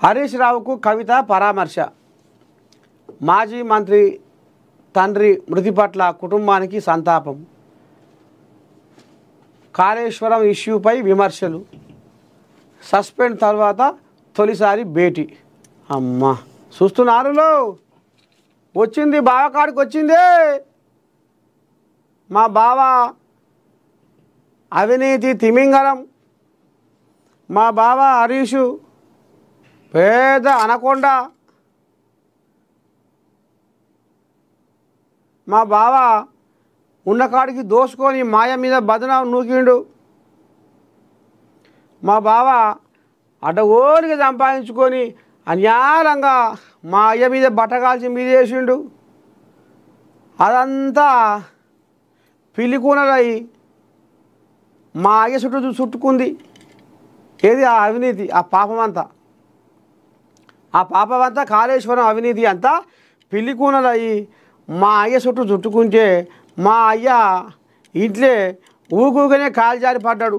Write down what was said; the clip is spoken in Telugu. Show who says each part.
Speaker 1: హరీష్ రావుకు కవిత పరామర్శ. మాజీ మంత్రి తండ్రి మృతి పట్ల కుటుంబానికి సంతాపం. కాళేశ్వరం ఇష్యూపై విమర్శలు. సస్పెండ్ తర్వాత తొలిసారి భేటీ. అమ్మా చూస్తున్నారులో వచ్చింది, బావ కాడికి వచ్చింది. మా బావ అవినీతి తిమింగలం, మా బావ హరీషు పేద అనకొండ. మా బావ ఉన్నకాడికి దోసుకొని మాయ మీద బదనం నూకిండు. మా బావ అడ్డగోలుగా సంపాదించుకొని అన్యాయంగా మా అయ్య మీద బట్టగాల్చి మీద వేసిండు. అదంతా పిల్లికూనలై మా అయ్య చుట్టుకుంది. ఏది ఆ అవినీతి, ఆ పాపమంతా, ఆ పాపమంతా కాళేశ్వరం అవినీతి అంతా పిల్లికూనలయ్యి మా అయ్య చుట్టుకుంటే మా అయ్య ఇంట్లో ఊగుగానే కాలు జారి పడ్డాడు.